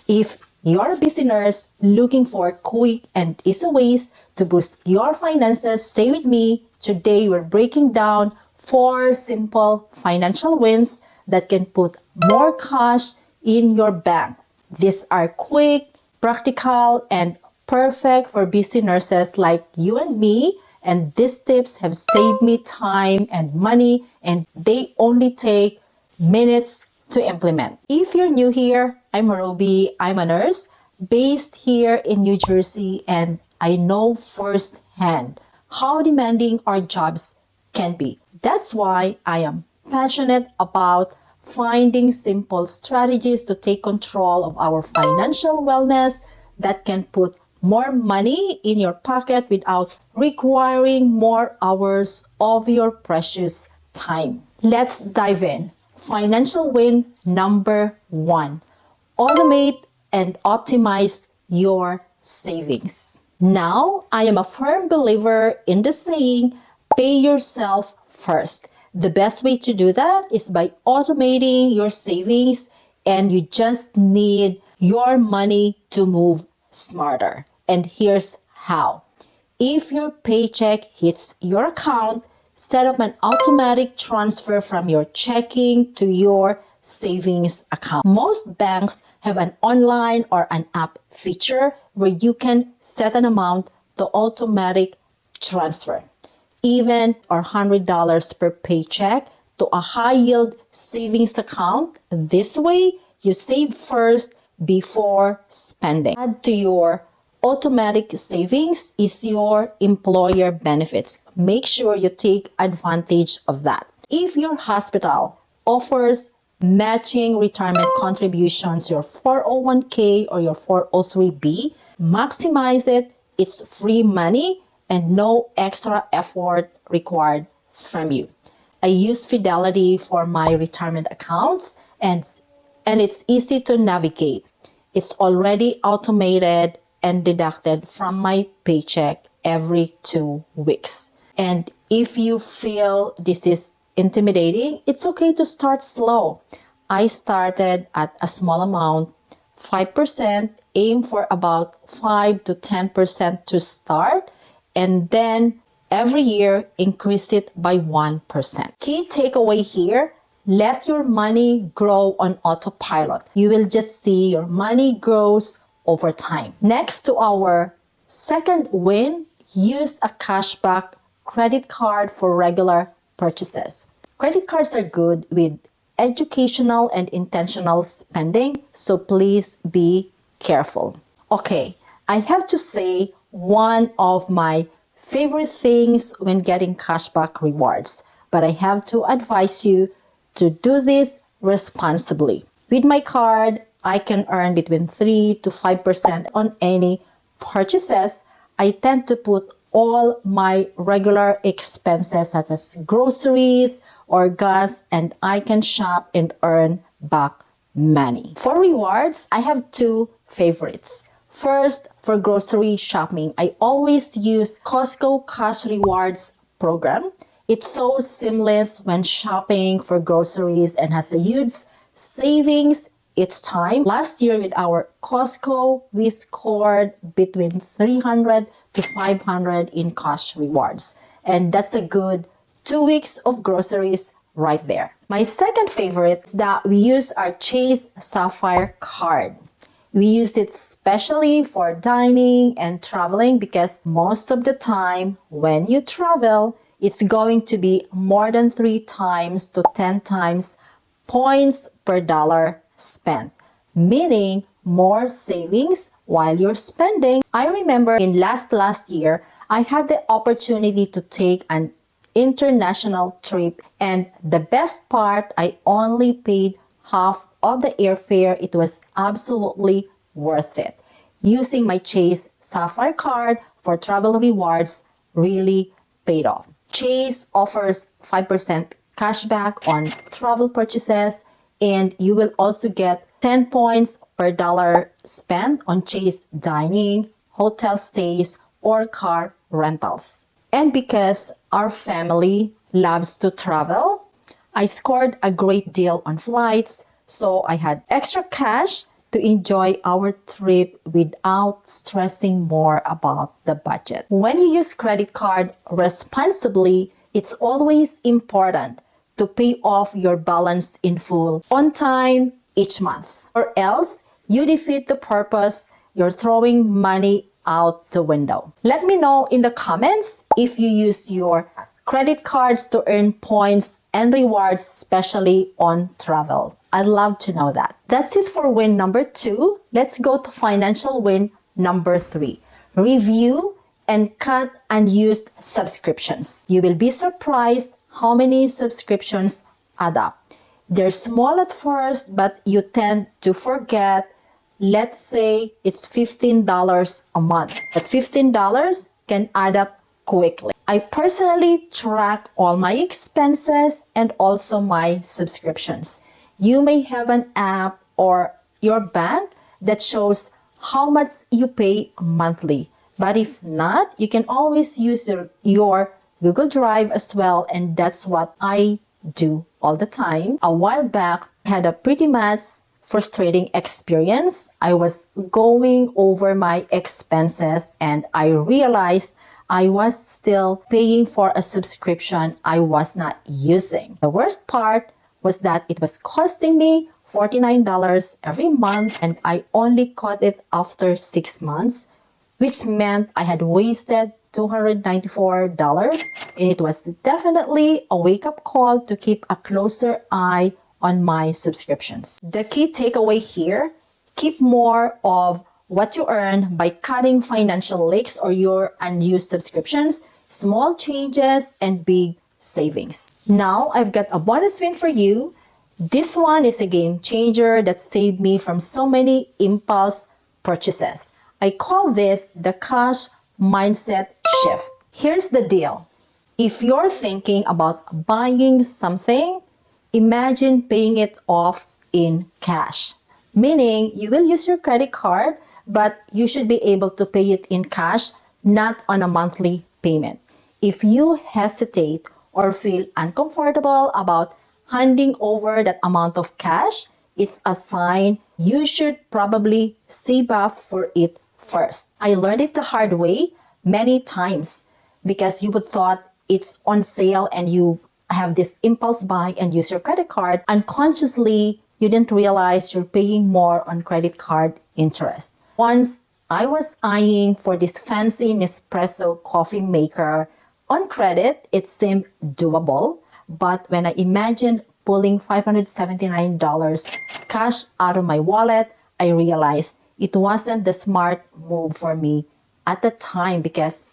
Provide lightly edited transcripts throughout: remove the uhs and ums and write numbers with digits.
If you're a busy nurse looking for quick and easy ways to boost your finances, stay with me. Today we're breaking down 4 simple financial wins that can put more cash in your bank. These are quick, practical, and perfect for busy nurses like you and me. And these tips have saved me time and money, and they only take minutes to implement. If you're new here, I'm Robie. I'm a nurse based here in New Jersey, and I know firsthand how demanding our jobs can be. That's why I am passionate about finding simple strategies to take control of our financial wellness that can put more money in your pocket without requiring more hours of your precious time. Let's dive in. Financial win number 1. Automate and optimize your savings. Now, I am a firm believer in the saying, pay yourself first. The best way to do that is by automating your savings, and you just need your money to move smarter. And here's how. If your paycheck hits your account, set up an automatic transfer from your checking to your savings account. Most banks have an online or an app feature where you can set an amount to automatic transfer. Even or $100 per paycheck to a high-yield savings account. This way, you save first before spending. Add to your automatic savings is your employer benefits. Make sure you take advantage of that. If your hospital offers matching retirement contributions, your 401k or your 403b, maximize it. It's free money and no extra effort required from you. I use Fidelity for my retirement accounts, and it's easy to navigate. It's already automated and deducted from my paycheck every 2 weeks. And if you feel this is intimidating, it's okay to start slow. I started at a small amount, 5%, aim for about 5 to 10% to start, and then every year increase it by 1%. Key takeaway here, let your money grow on autopilot. You will just see your money grows over time. Next to our second win, use a cashback credit card for regular purchases. Credit cards are good with educational and intentional spending, so please be careful. Okay, I have to say one of my favorite things when getting cashback rewards, but I have to advise you to do this responsibly. With my card, I can earn between 3 to 5% on any purchases. I tend to put all my regular expenses such as groceries or gas, and I can shop and earn back money. For rewards, I have 2 favorites. First, for grocery shopping, I always use Costco Cash Rewards program. It's so seamless when shopping for groceries and has a huge savings. It's time. Last year with our Costco, we scored between 300 to 500 in cash rewards. And that's a good 2 weeks of groceries right there. My second favorite is that we use our Chase Sapphire card. We use it especially for dining and traveling because most of the time when you travel, it's going to be more than 3 times to 10 times points per dollar spent, meaning more savings while you're spending. I remember in last year, I had the opportunity to take an international trip, and the best part, I only paid half of the airfare. It was absolutely worth it. Using my Chase Sapphire card for travel rewards really paid off. Chase offers 5% cashback on travel purchases, and you will also get 10 points per dollar spent on Chase dining, hotel stays, or car rentals. And because our family loves to travel, I scored a great deal on flights, so I had extra cash to enjoy our trip without stressing more about the budget. When you use credit card responsibly, it's always important to pay off your balance in full on time each month, or else you defeat the purpose. You're throwing money out the window. Let me know in the comments if you use your credit cards to earn points and rewards, especially on travel. I'd love to know that. That's it for win number 2. Let's go to financial win number 3. Review and cut unused subscriptions. You will be surprised how many subscriptions add up. They're small at first, but you tend to forget. Let's say it's $15 a month, but $15 can add up quickly. I personally track all my expenses and also my subscriptions. You may have an app or your bank that shows how much you pay monthly. But if not, you can always use your Google Drive as well, and that's what I do all the time. A while back, I had a pretty much frustrating experience. I was going over my expenses and I realized I was still paying for a subscription I was not using. The worst part was that it was costing me $49 every month and I only caught it after 6 months, which meant I had wasted $294, and it was definitely a wake-up call to keep a closer eye on my subscriptions. The key takeaway here, keep more of what you earn by cutting financial leaks or your unused subscriptions, small changes, and big savings. Now, I've got a bonus win for you. This one is a game changer that saved me from so many impulse purchases. I call this the cash mindset shift. Here's the deal. If you're thinking about buying something, imagine paying it off in cash. Meaning, you will use your credit card, but you should be able to pay it in cash, not on a monthly payment. If you hesitate or feel uncomfortable about handing over that amount of cash, it's a sign you should probably save up for it first. I learned it the hard way many times because you would thought it's on sale and you have this impulse buy and use your credit card. Unconsciously, you didn't realize you're paying more on credit card interest. Once I was eyeing for this fancy Nespresso coffee maker on credit, it seemed doable. But when I imagined pulling $579 cash out of my wallet, I realized it wasn't the smart move for me at the time because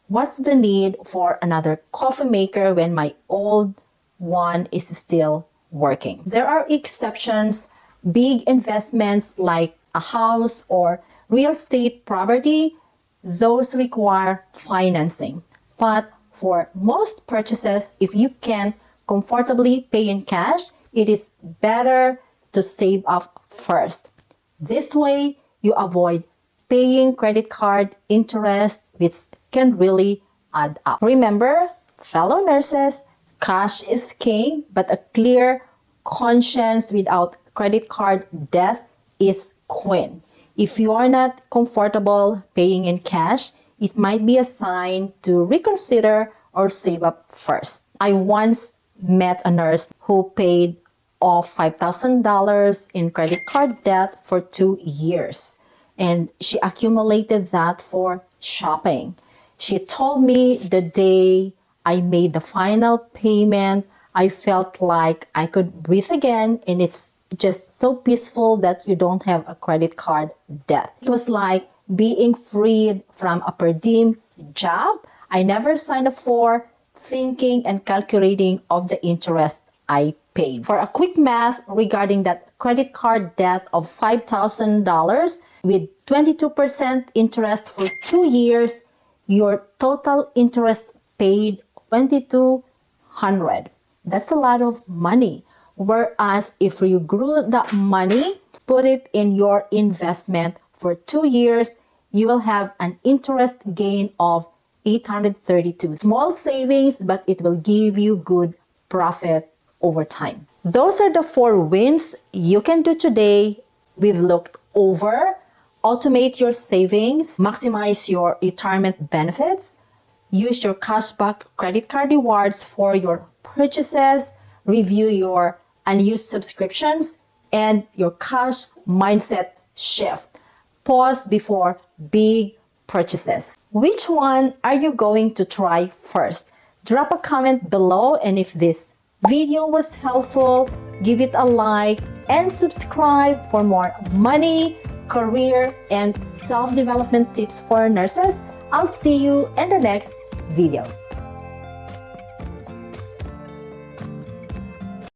what's the need for another coffee maker when my old one is still working? There are exceptions, big investments like a house or real estate property, those require financing. But for most purchases, if you can comfortably pay in cash, it is better to save up first. This way, you avoid paying credit card interest, which can really add up. Remember, fellow nurses, cash is king, but a clear conscience without credit card debt is queen. If you are not comfortable paying in cash, it might be a sign to reconsider or save up first. I once met a nurse who paid off $5,000 in credit card debt for 2 years, and she accumulated that for shopping. She told me the day I made the final payment, I felt like I could breathe again, and it's just so peaceful that you don't have a credit card debt. It was like being freed from a per diem job I never signed up for, thinking and calculating of the interest I paid. For a quick math regarding that credit card debt of $5,000 with 22% interest for 2 years, your total interest paid $2,200. That's a lot of money. Whereas if you grew that money, put it in your investment for 2 years, you will have an interest gain of $832. Small savings, but it will give you good profit over time. Those are the 4 wins you can do today. We've looked over, automate your savings, maximize your retirement benefits, use your cashback credit card rewards for your purchases, review your unused subscriptions, and your cash mindset shift. Pause before big purchases. Which one are you going to try first? Drop a comment below, and if this video was helpful, give it a like and subscribe for more money, career, and self-development tips for nurses. I'll see you in the next video.